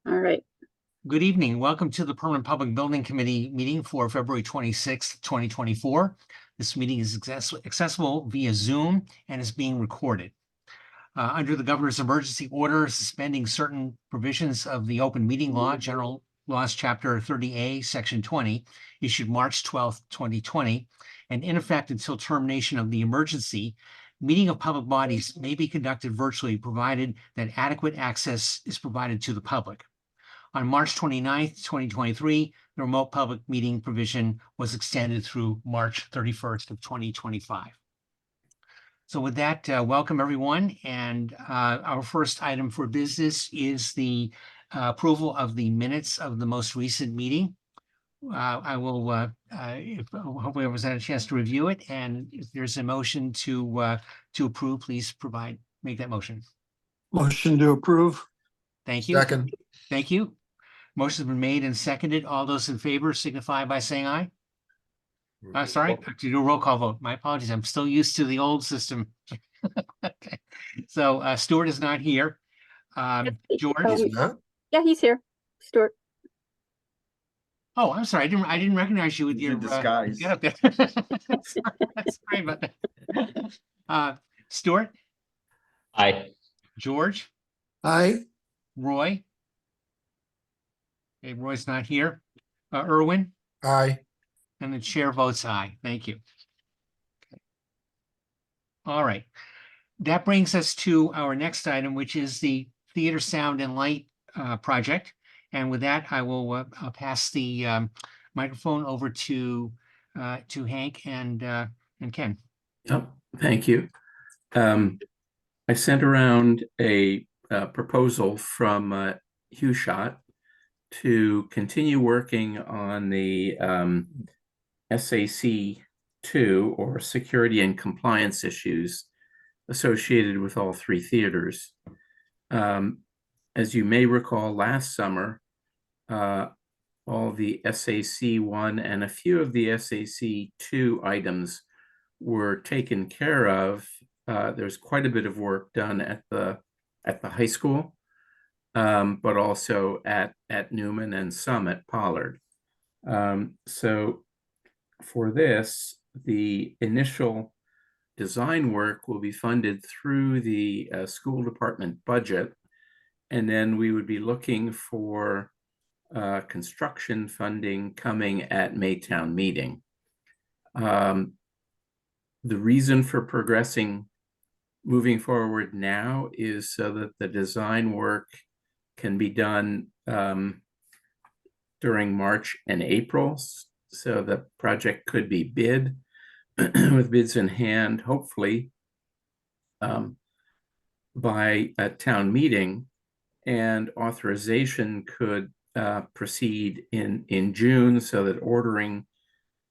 All right. Good evening. Welcome to the Permanent Public Building Committee meeting for February 26th, 2024. This meeting is accessible via Zoom and is being recorded. Under the governor's emergency order suspending certain provisions of the open meeting law, General Laws, Chapter 30A, Section 20, issued March 12th, 2020, and in effect until termination of the emergency, meeting of public bodies may be conducted virtually provided that adequate access is provided to the public. On March 29th, 2023, the remote public meeting provision was extended through March 31st of 2025. So with that, welcome everyone. And our first item for business is the approval of the minutes of the most recent meeting. I will, hopefully everyone's had a chance to review it. And if there's a motion to approve, please make that motion. Motion to approve. Thank you. Second. Thank you. Motion's been made and seconded. All those in favor signify by saying aye. Sorry, to do a roll call vote. My apologies. I'm still used to the old system. Okay. So Stuart is not here. George. Yeah, he's here. Stuart. Oh, I'm sorry. I didn't recognize you with your disguise. Get up there. Sorry about that. Stuart. Aye. George. Aye. Roy. Okay, Roy's not here. Erwin. Aye. And the chair votes aye. Thank you. Okay. All right. That brings us to our next item, which is the Theater Sound and Light project. And with that, I will I'll pass the microphone over to Hank and Ken. Oh, thank you. I sent around a proposal from HughShot to continue working on the SAC-2 or security and compliance issues associated with all three theaters. As you may recall, last summer, all the SAC-1 and a few of the SAC-2 items were taken care of. There's quite a bit of work done at the high school, but also at Newman and some at Pollard. So for this, the initial design work will be funded through the school department budget, and then we would be looking for construction funding coming at Maytown meeting. The reason for moving forward now is so that the design work can be done during March and April, so the project could be bid with bids in hand, hopefully by a town meeting, and authorization could proceed in June so that ordering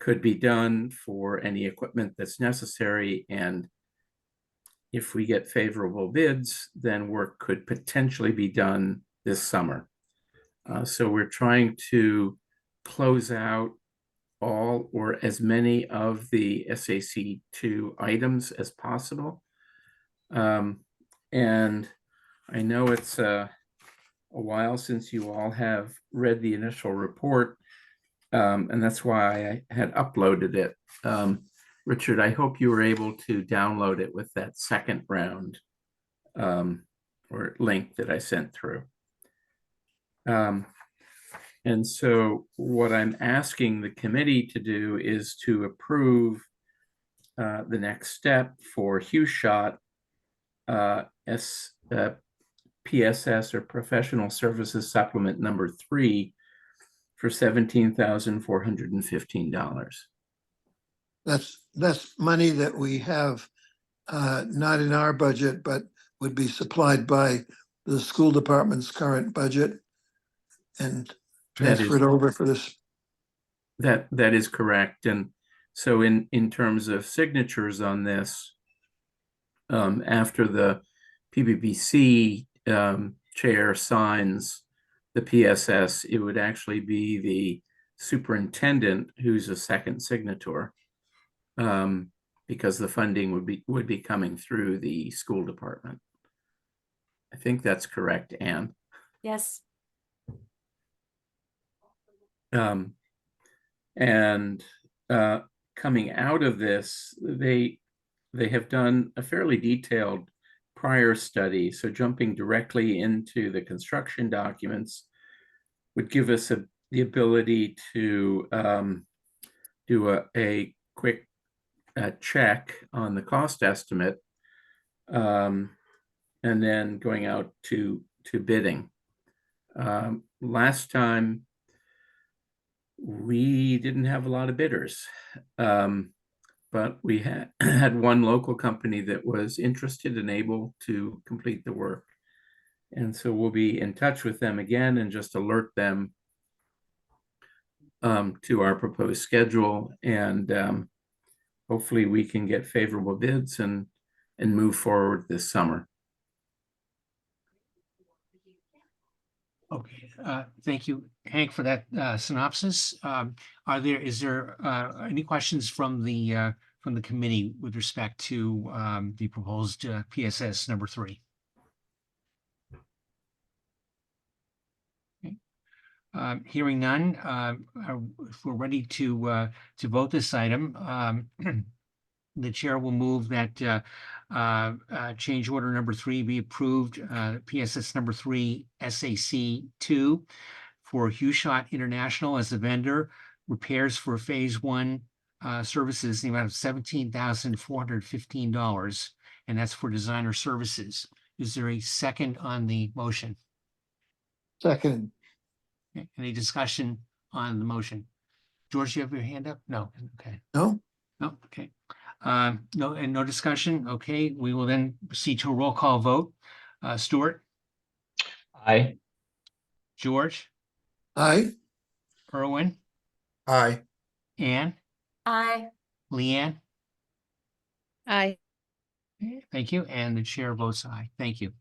could be done for any equipment that's necessary. And if we get favorable bids, then work could potentially be done this summer. So we're trying to close out all or as many of the SAC-2 items as possible. And I know it's a while since you all have read the initial report, and that's why I had uploaded it. Richard, I hope you were able to download it with that second round or link that I sent through. And so what I'm asking the committee to do is to approve the next step for HughShot PSS or Professional Services Supplement number 3 for $17,415. That's money that we have not in our budget, but would be supplied by the school department's current budget and transferred over for this. That is correct. And so in terms of signatures on this, after the PBPC chair signs the PSS, it would actually be the superintendent who's a second signature, because the funding would be coming through the school department. I think that's correct, Anne. Yes. And coming out of this, they have done a fairly detailed prior study. So jumping directly into the construction documents would give us the ability to do a quick check on the cost estimate, and then going out to bidding. Last time, we didn't have a lot of bidders, but we had one local company that was interested and able to complete the work. And so we'll be in touch with them again and just alert them to our proposed schedule, and hopefully we can get favorable bids and move forward this summer. Okay, thank you, Hank, for that synopsis. Is there any questions from the committee with respect to the proposed PSS number 3? Okay. Hearing none, if we're ready to vote this item, the chair will move that change order number 3 be approved, PSS number 3 SAC 2 for Hughshot International as the vendor, repairs for phase 1 services in the amount of $17,415, and that's for designer services. Is there a second on the motion? Second. Okay, any discussion on the motion? George, you have your hand up? No, okay. No? No, okay. No, and no discussion. Okay, we will then proceed to a roll call vote. Stuart, Aye. George, Aye. Irwin, Aye. Anne, Aye. Leanne. Aye. Thank you, and the chair votes aye. Thank you.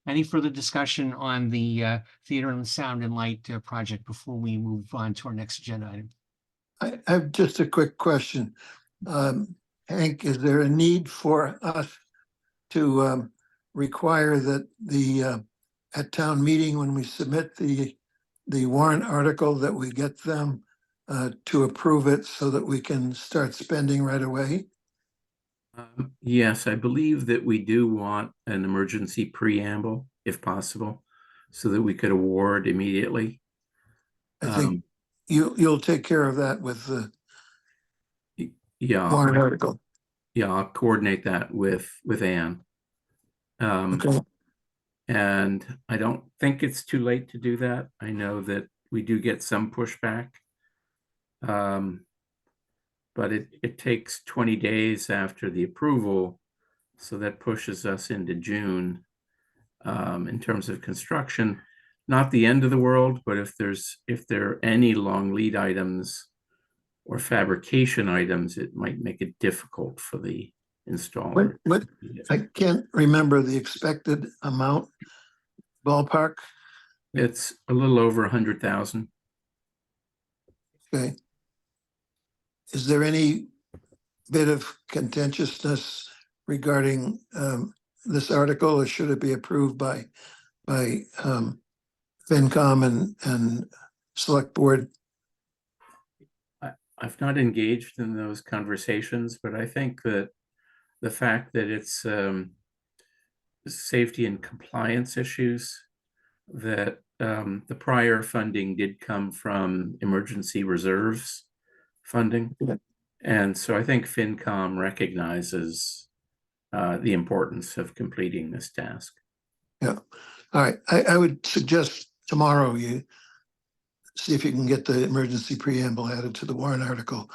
Any further discussion on the Theater and Sound and Light project before we move on to our next agenda item? I have just a quick question. Hank, is there a need for us to require that at town meeting, when we submit the warrant article, that we get them to approve it so that we can start spending right away? Yes, I believe that we do want an emergency preamble, if possible, so that we could award immediately. I think you'll take care of that with the Yeah, warrant article. yeah, I'll coordinate that with Anne. Okay. And I don't think it's too late to do that. I know that we do get some pushback. But it takes 20 days after the approval, so that pushes us into June. In terms of construction, not the end of the world, but if there are any long lead items or fabrication items, it might make it difficult for the installer. What I can't remember the expected amount, ballpark. It's a little over 100,000. Okay. Is there any bit of contentiousness regarding this article, or should it be approved by FinCom and Select Board? I've not engaged in those conversations, but I think that the fact that it's safety and compliance issues, that the prior funding did come from emergency reserves funding. Yeah. And so I think FinCom recognizes the importance of completing this task. Yeah. All right. I would suggest tomorrow you see if you can get the emergency preamble added to the warrant article,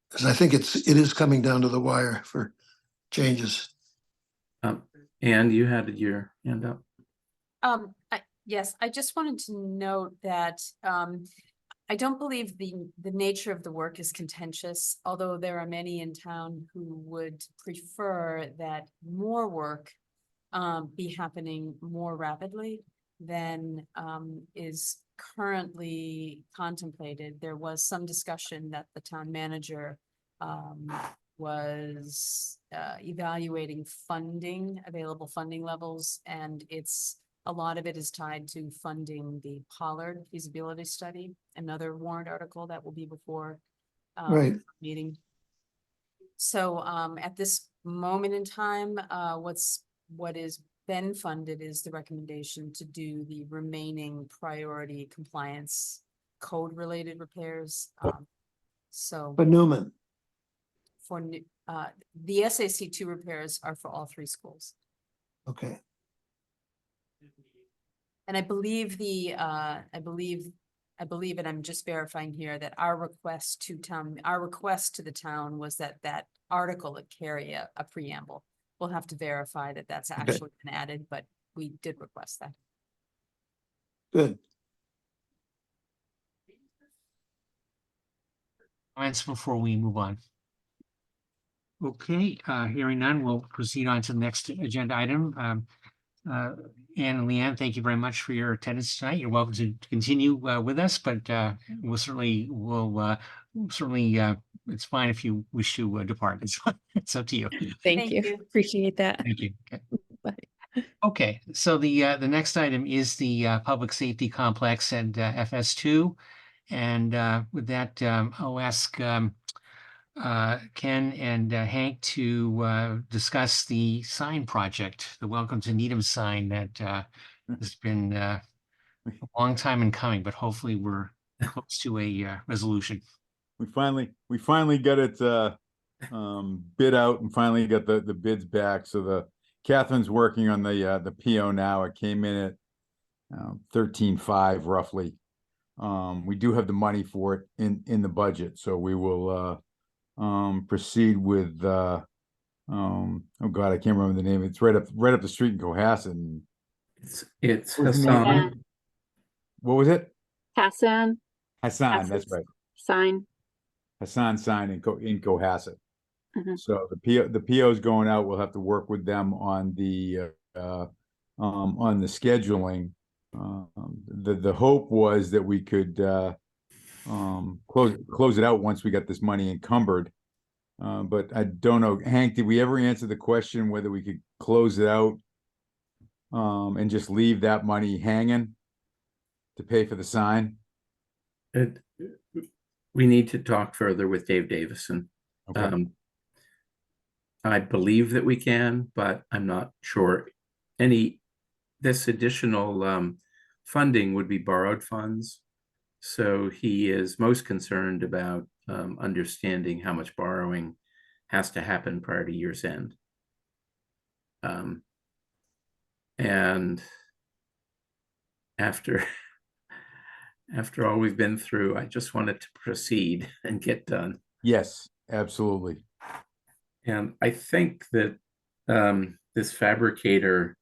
because I think it is coming down to the wire for changes. And you had your hand up. Yes, I just wanted to note that I don't believe the nature of the work is contentious, although there are many in town who would prefer that more work be happening more rapidly than is currently contemplated. There was some discussion that the town manager was evaluating available funding levels, and it's a lot of it is tied to funding the Pollard feasibility study, another warrant article that will be before Right. meeting. So at this moment in time, what is been funded is the recommendation to do the remaining priority compliance code related repairs. So But Newman, for the SAC2 repairs are for all three schools. okay, And I believe and I'm just verifying here that our request to the town was that article would carry a preamble. We'll have to verify that that's actually been added, but we did request that. good. Comments before we move on? Okay, hearing none, we'll proceed on to the next agenda item. Anne and Leanne, thank you very much for your attendance tonight. You're welcome to continue with us, but we'll certainly, it's fine if you wish to depart. It's up to you. Thank Thank you. you. Appreciate that. Thank you. Okay. Bye. Okay, so the next item is the Public Safety Complex and FS2. And with that, I'll ask Ken and Hank to discuss the sign project, the Welcome to Needham sign that has been a long time in coming, but hopefully we're close to a resolution. We finally got it bid out and finally got the bids back. So Catherine's working on the PO now. It came in at 13.5 roughly. We do have the money for it in the budget, so we will proceed with oh God, I can't remember the name. It's right up the street in Cohasset. It's What was the name? Hassan. What was it? Hassan Hassan, that's right. sign. Hassan sign in Cohasset. Mhm. So the PO is going out. We'll have to work with them on the scheduling. The hope was that we could close it out once we got this money encumbered. But I don't know, Hank, did we ever answer the question whether we could close it out and just leave that money hanging to pay for the sign? We need to talk further with Dave Davison. Okay. I believe that we can, but I'm not sure. This additional funding would be borrowed funds. So he is most concerned about understanding how much borrowing has to happen prior to year's end. And after all we've been through, I just wanted to proceed and get done. Yes, absolutely. And I think that this fabricator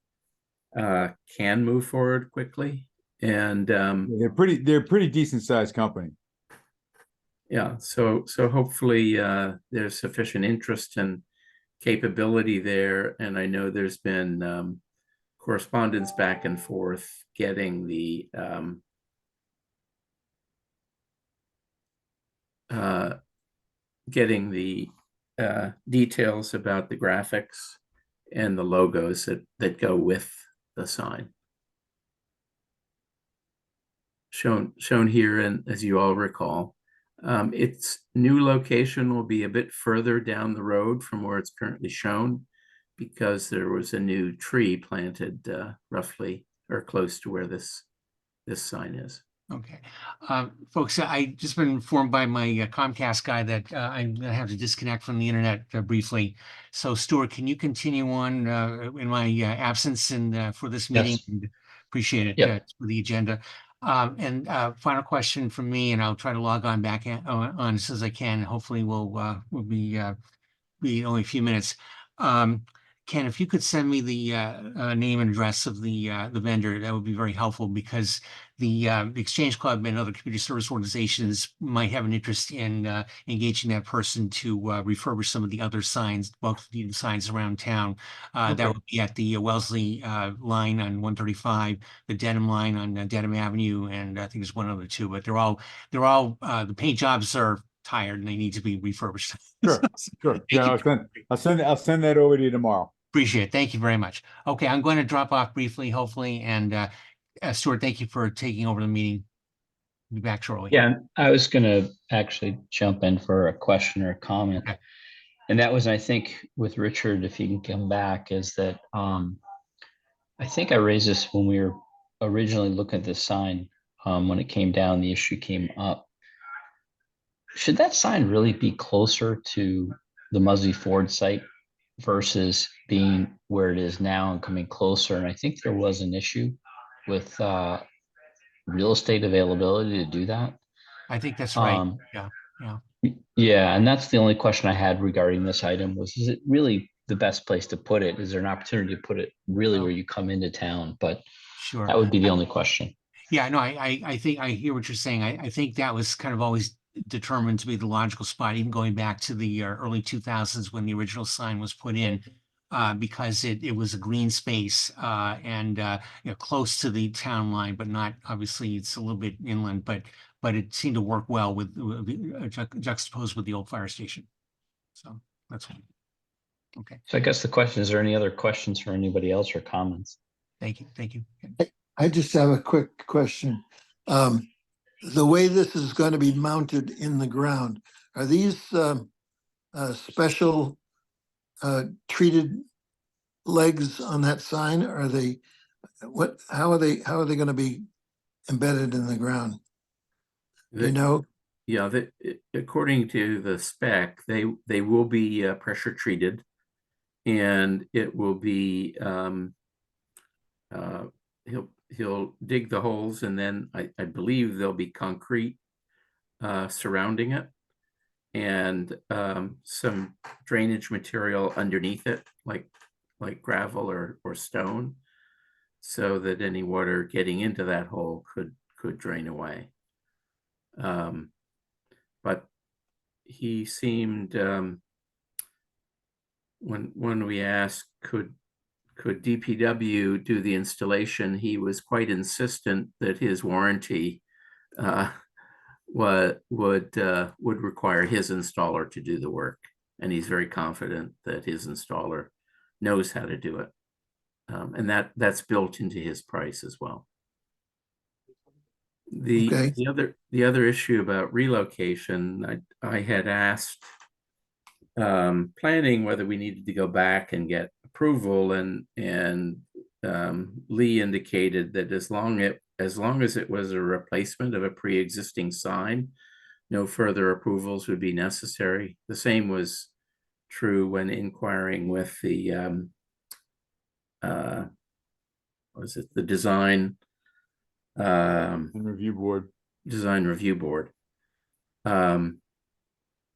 can move forward quickly. And They're pretty decent sized company. yeah, so hopefully there's sufficient interest and capability there. And I know there's been correspondence back and forth getting the details about the graphics and the logos that go with the sign. Shown here, and as you all recall, its new location will be a bit further down the road from where it's currently shown, because there was a new tree planted roughly or close to where this sign is. Okay, folks, I just been informed by my Comcast guy that I'm gonna have to disconnect from the internet briefly. So Stuart, can you continue on in my absence and for this meeting? Yes. And appreciate it Yep. for the agenda. And final question from me, and I'll try to log on back on as soon as I can. Hopefully we'll be only a few minutes. Ken, if you could send me the name and address of the vendor, that would be very helpful, because the Exchange Club and other community service organizations might have an interest in engaging that person to refurbish some of the other signs, Welcome to Needham signs around town. That Okay. would be at the Wellesley line on 135, the Dedham line on Dedham Avenue, and I think there's one other too, but they're all the paint jobs are tired and they need to be refurbished. Sure, sure. Thank Yeah, you. I'll send that over to you tomorrow. Appreciate it. Thank you very much. Okay, I'm going to drop off briefly, hopefully, and Stuart, thank you for taking over the meeting. Be back shortly. Yeah, I was gonna actually jump in for a question or a comment. Okay. And that was, I think, with Richard, if he can come back, is that I think I raised this when we were originally looking at this sign. When it came down, the issue came up. Should that sign really be closer to the Muzzy Ford site versus being where it is now and coming closer? And I think there was an issue with real estate availability to do that. I think that's right. Um, Yeah. Yeah, and that's the only question I had regarding this item was, is it really the best place to put it? Is there an opportunity to put it really where you come into town? But Sure. that would be the only question. Yeah, no, I think I hear what you're saying. I think that was kind of always determined to be the logical spot, even going back to the early 2000s when the original sign was put in, because it was a green space and close to the town line, but not obviously it's a little bit inland, but it seemed to work well with juxtaposed with the old fire station. So that's one. Okay, So I guess the question, is there any other questions for anybody else or comments? thank you, thank you. I just have a quick question. The way this is going to be mounted in the ground, are these special treated legs on that sign? Are they, how are they going to be embedded in the ground? You know? Yeah, according to the spec, they will be pressure treated, and it will be he'll dig the holes, and then I believe there'll be concrete surrounding it, and some drainage material underneath it, like gravel or stone, so that any water getting into that hole could drain away. But he seemed, when we asked could DPW do the installation, he was quite insistent that his warranty would require his installer to do the work, and he's very confident that his installer knows how to do it, and that's built into his price as well. Okay. The other issue about relocation, I had asked planning whether we needed to go back and get approval, and Lee indicated that as long as it was a replacement of a pre-existing sign, no further approvals would be necessary. The same was true when inquiring with the the design And review board. design review board.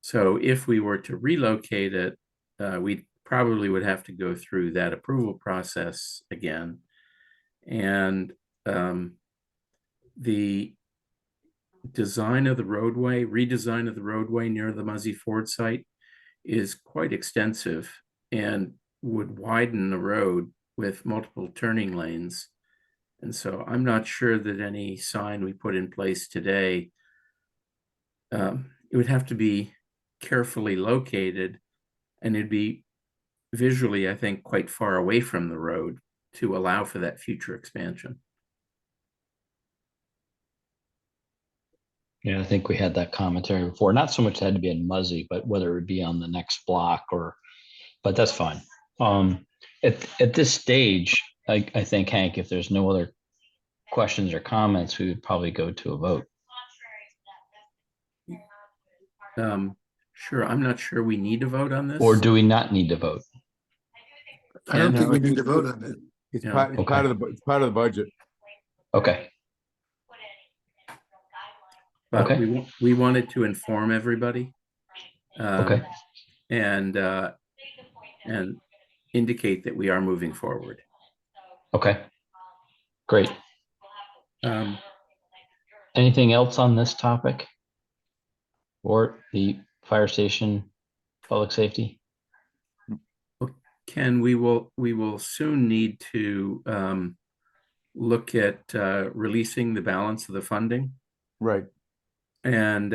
So if we were to relocate it, we probably would have to go through that approval process again. And the redesign of the roadway near the Muzzy Ford site is quite extensive and would widen the road with multiple turning lanes. And so I'm not sure that any sign we put in place today, it would have to be carefully located, and it'd be visually, I think, quite far away from the road to allow for that future expansion. Yeah, I think we had that commentary before. Not so much it had to be in Muzzy, but whether it would be on the next block but that's fine. At this stage, I think, Hank, if there's no other questions or comments, we would probably go to a vote. Sure, I'm not sure we need to vote on this. Or do we not need to vote? I don't Yeah, think no, we need to vote on it. It's Yeah. part, it's part of it's part of the budget. Okay, But okay. we wanted to inform everybody. Okay. And indicate that we are moving forward. Okay, great. Anything else on this topic? Or the fire station, public safety? Ken, we will soon need to look at releasing the balance of the funding. Right. And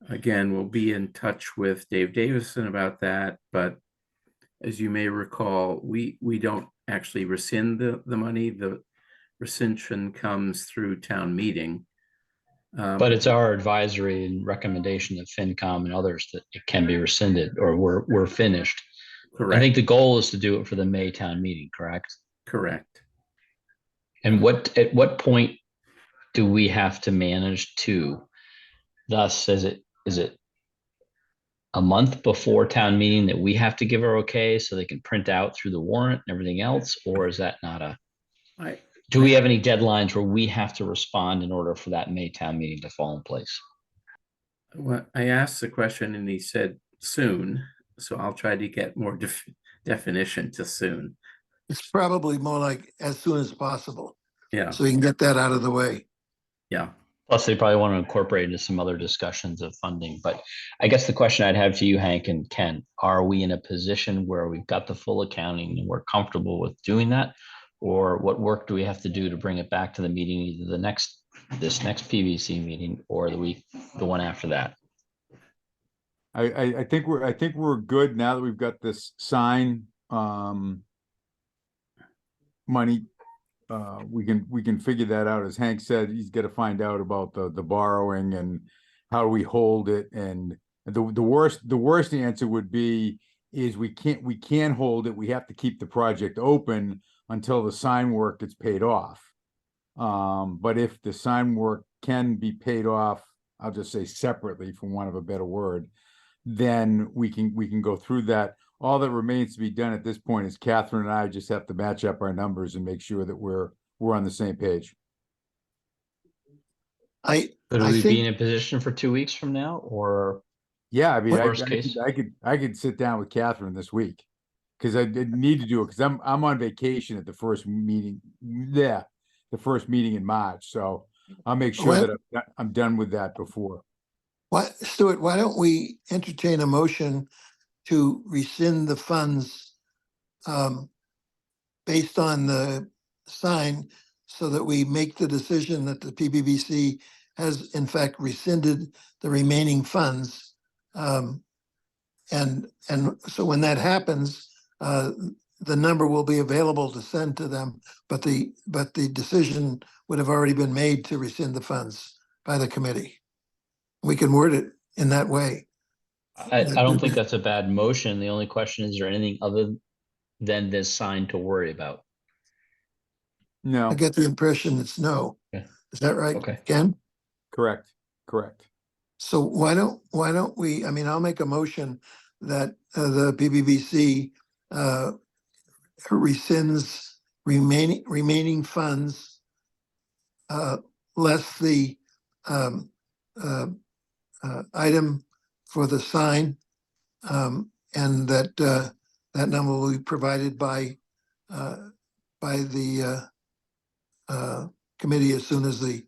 again, we'll be in touch with Dave Davison about that, but as you may recall, we don't actually rescind the money. The rescission comes through town meeting. But it's our advisory and recommendation of FinCom and others that it can be rescinded or we're finished. I Correct, think the goal is to do it for the May town meeting, correct? correct. And at what point do we have to manage to? Thus, is it a month before town meeting that we have to give our okay so they can print out through the warrant and everything else? Or is that not I, do we have any deadlines where we have to respond in order for that May town meeting to fall in place? well, I asked the question and he said soon, so I'll try to get more definition to soon. It's probably more like as soon as possible, Yeah, so we can get that out of the way. yeah. Plus, they probably want to incorporate into some other discussions of funding. But I guess the question I'd have to you, Hank and Ken, are we in a position where we've got the full accounting and we're comfortable with doing that? Or what work do we have to do to bring it back to the meeting, either this next PVC meeting or the one after that? I think we're good now that we've got this sign, money. We can figure that out. As Hank said, he's got to find out about the borrowing and how we hold it. And the worst answer would be is we can't hold it. We have to keep the project open until the sign work gets paid off. But if the sign work can be paid off, I'll just say separately, for want of a better word, then we can go through that. All that remains to be done at this point is Catherine and I just have to match up our numbers and make sure that we're on the same page. I Could we be think, in a position for 2 weeks from now, or Yeah, I mean, Worst case? I could sit down with Catherine this week because I did need to do it because I'm on vacation at the first meeting. Yeah, the first meeting in March, so I'll make sure Well- that I'm done with that before. Stuart, why don't we entertain a motion to rescind the funds based on the sign, so that we make the decision that the PBBC has in fact rescinded the remaining funds. And so when that happens, the number will be available to send to them, but the decision would have already been made to rescind the funds by the committee. We can word it in that way. I don't think that's a bad motion. The only question is there anything other than this sign to worry about? No, I get the impression it's no. Yeah. Is that right, Okay. Ken? correct. So why don't we, I mean, I'll make a motion that the BBBC rescinds remaining funds less the item for the sign, and that that number will be provided by the committee as soon as the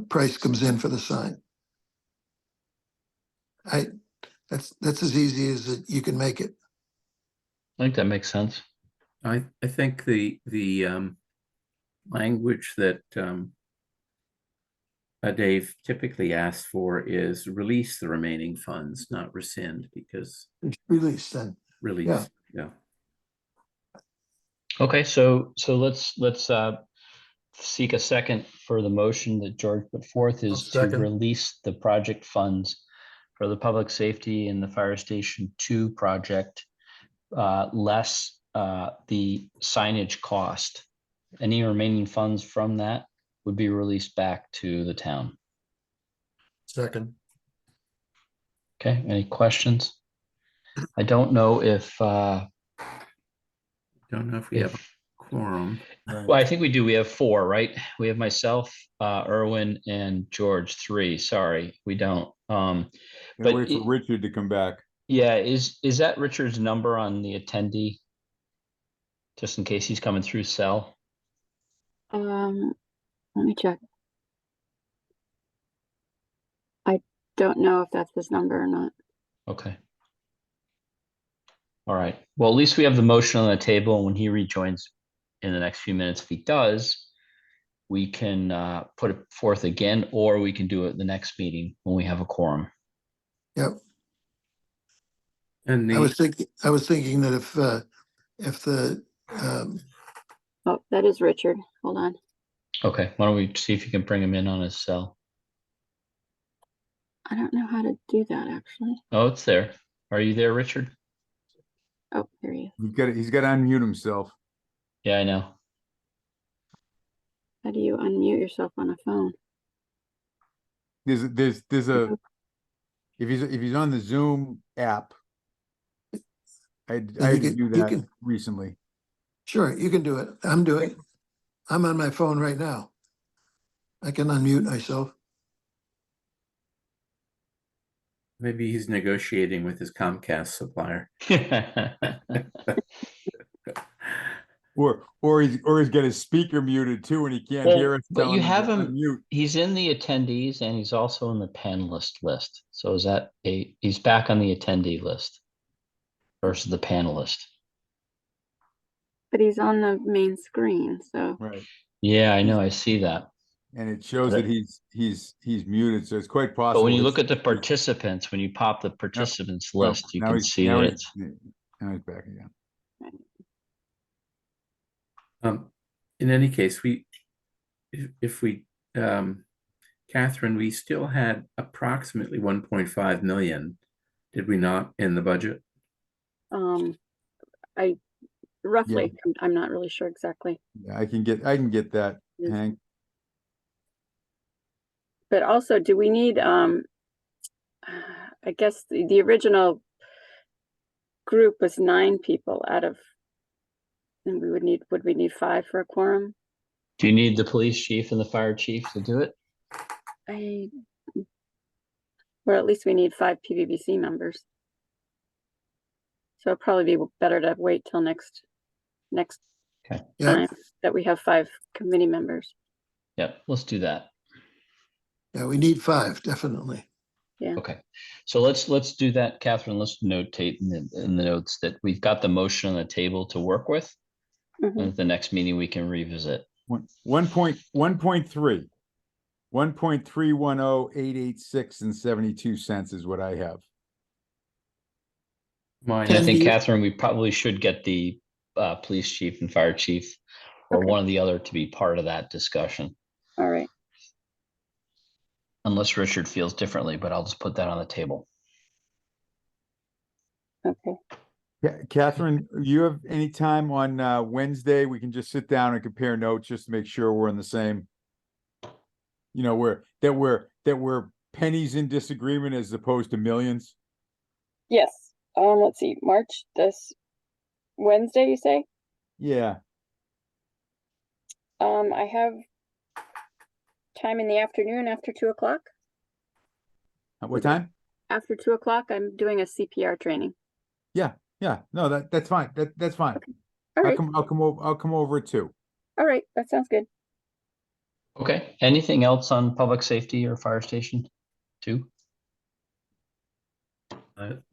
price comes in for the sign. That's as easy as you can make it. I think that makes sense. I think the language that Dave typically asks for is release the remaining funds, not rescind, because It's released then. release, yeah. Okay, so let's seek a second for the motion that George put forth, is to second. release the project funds for the public safety and the Fire Station 2 project, less the signage cost. Any remaining funds from that would be released back to the town. Second. Okay, any questions? I don't know if Don't know if we have a quorum. well, I think we do. We have 4, right? We have myself, Erwin, and George, 3. Sorry, we don't. Gonna But wait for Richard to come back. yeah, is that Richard's number on the attendee? Just in case he's coming through cell. Let me check. I don't know if that's his number or not. Okay. All right. Well, at least we have the motion on the table. And when he rejoins in the next few minutes, if he does, we can put it forth again, or we can do it the next meeting when we have a quorum. Yep. And I was the, thinking that if the, Oh, that is Richard. Hold on. Okay, why don't we see if you can bring him in on his cell? I don't know how to do that actually. Oh, it's there. Are you there, Richard? Oh, there he is. He's got to unmute himself. Yeah, I know. How do you unmute yourself on a phone? There's a, if he's on the Zoom app, I had you to can- do you that can- recently. sure, you can do it. I'm on my phone right now. I can unmute myself. maybe he's negotiating with his Comcast supplier. Or he's got his speaker muted too, and he can't Well, hear us. but you telling have to him, unmute. he's in the attendees and he's also in the panelist list. So is that he's back on the attendee list versus the panelist. But he's on the main screen, so Right. Yeah, I know. I see that. And it shows But that he's muted, so it's quite possible. But when you look it's- at the participants, when you pop the participants Oh, list, you now can he's- see now that he's- it's, Now he's back again. In any case, if we, Catherine, we still had approximately 1.5 million, did we not, in the budget? I roughly, I'm not really sure exactly. Yeah, I can get that, Yes. Hank. But also, do we need, I guess the original group was 9 people out of, and would we need 5 for a quorum? do you need the police chief and the fire chief to do it? Or at least we need 5 PVBC members. So it'd probably be better to wait till next Yeah, time that we have 5 committee members. Yep, let's do that. yeah, we need 5, definitely. Okay, so let's do that, Catherine. Let's notate in the notes that we've got the motion on the table to work with. Mhm. And at the next meeting, we can revisit. 1.3. 1.310,886.72 is what I have. Mine And I is- think, you- Catherine, we probably should get the police chief and fire chief or Okay. one or the other to be part of that discussion. All right. Unless Richard feels differently, but I'll just put that on the table. Okay. Catherine, you have any time on Wednesday? We can just sit down and compare notes just to make sure we're in the same. You know, we're pennies in disagreement as opposed to millions. Yes. Let's see. March this Wednesday, you say? Yeah. I have time in the afternoon after 2 o'clock. At what time? After 2 o'clock, I'm doing a CPR training. Yeah, no, that's fine. That's fine. All right. I'll come over too. All right. That sounds good. Okay, anything else on public safety or fire station 2?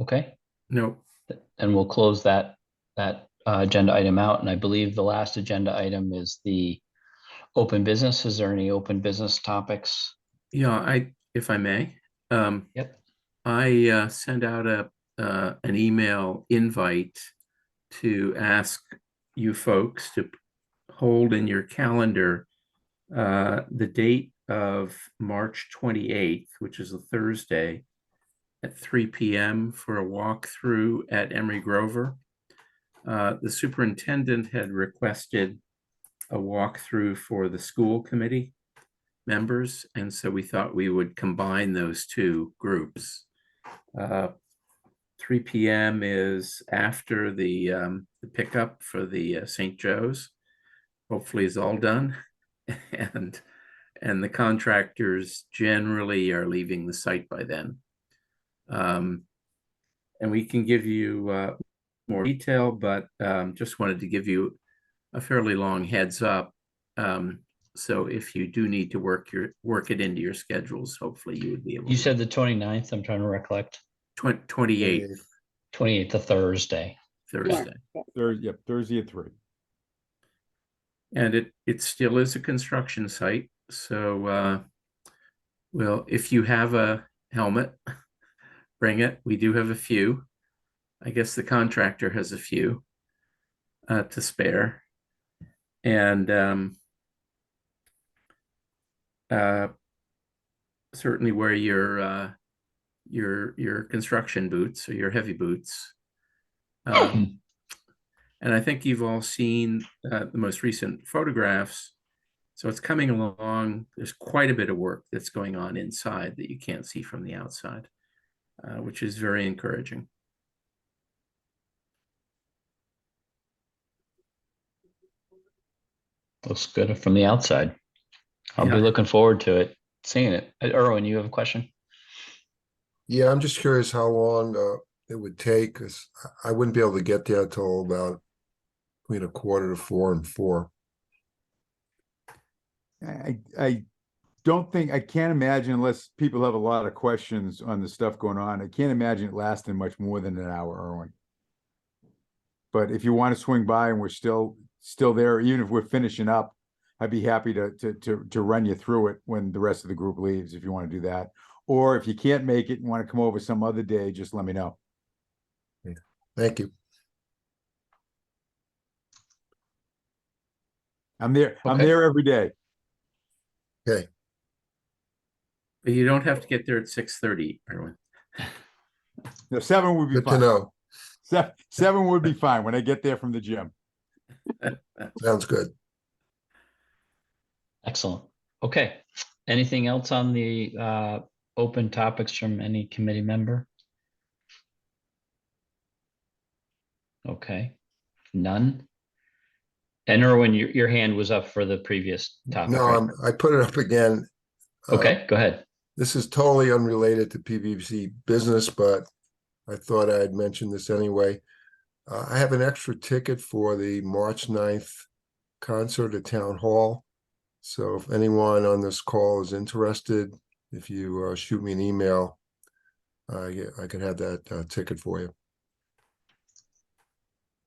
Okay, No, and we'll close that agenda item out. And I believe the last agenda item is the open business. Is there any open business topics? yeah, if I may, Yep. I sent out an email invite to ask you folks to hold in your calendar the date of March 28th, which is a Thursday, at 3 p.m. for a walkthrough at Emery Grover. The superintendent had requested a walkthrough for the school committee members, and so we thought we would combine those two groups. 3 p.m. is after the pickup for the St. Joe's. Hopefully it's all done. And the contractors generally are leaving the site by then. And we can give you more detail, but just wanted to give you a fairly long heads up. So if you do need to work it into your schedules, hopefully you would be able. You said the 29th, I'm trying to recollect. 28th 28th, a Thursday. Thursday. Thursday at 3. And it still is a construction site. So, well, if you have a helmet, bring it. We do have a few. I guess the contractor has a few to spare. And certainly wear your construction boots or your heavy boots. And I think you've all seen the most recent photographs. So it's coming along. There's quite a bit of work that's going on inside that you can't see from the outside, which is very encouraging. Looks good from the outside. I'll be Yeah. looking forward to it, seeing it. Erwin, you have a question? Yeah, I'm just curious how long it would take, because I wouldn't be able to get there till about between 3:45 and 4. I don't think, I can't imagine, unless people have a lot of questions on the stuff going on, I can't imagine it lasting much more than an hour, Erwin. But if you want to swing by and we're still there, even if we're finishing up, I'd be happy to run you through it when the rest of the group leaves, if you want to do that. Or if you can't make it and want to come over some other day, just let me know. Thank you. I'm there. I'm Okay. there every day. Okay, But you don't have to get there at 6:30, Erwin. No, 7 would be good to fine. know. 7 would be fine when I get there from the gym. Sounds good. Excellent. Okay. Anything else on the open topics from any committee member? Okay, none. And Erwin, your hand was up for the previous topic, No, right? I put it up again. Okay, go ahead. This is totally unrelated to PVC business, but I thought I'd mention this anyway. I have an extra ticket for the March 9th concert at Town Hall. So if anyone on this call is interested, if you shoot me an email, I could have that ticket for you.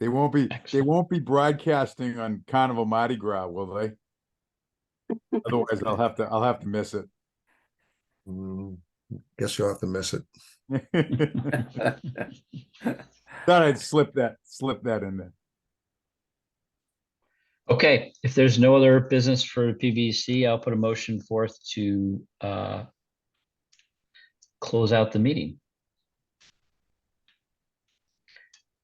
They won't be Excellent. broadcasting on Carnival Mardi Gras, will they? Otherwise, I'll have to miss it. Guess you'll have to miss it. Thought I'd slip that in there. Okay, if there's no other business for PVC, I'll put a motion forth to close out the meeting.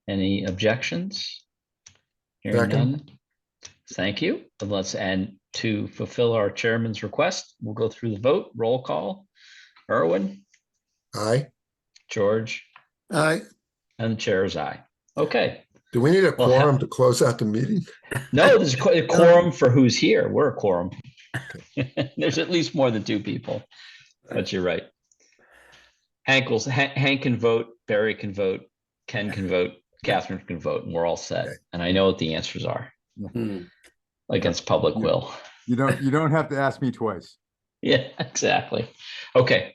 Any objections? Hearing Second. none. Thank you. And to fulfill our chairman's request, we'll go through the vote. Roll call. Erwin, Aye. George, Aye. and the chair is aye. Okay. Do we need a Well, quorum to close out the meeting? No, there's a quorum for who's here. We're a quorum. There's at least more than 2 people, but you're right. Hank can vote, Barry can vote, Ken can vote, Catherine can vote, and we're all set. Okay. And I know what the answers are Hmm. against public will. You don't have to ask me twice. Yeah, exactly. Okay,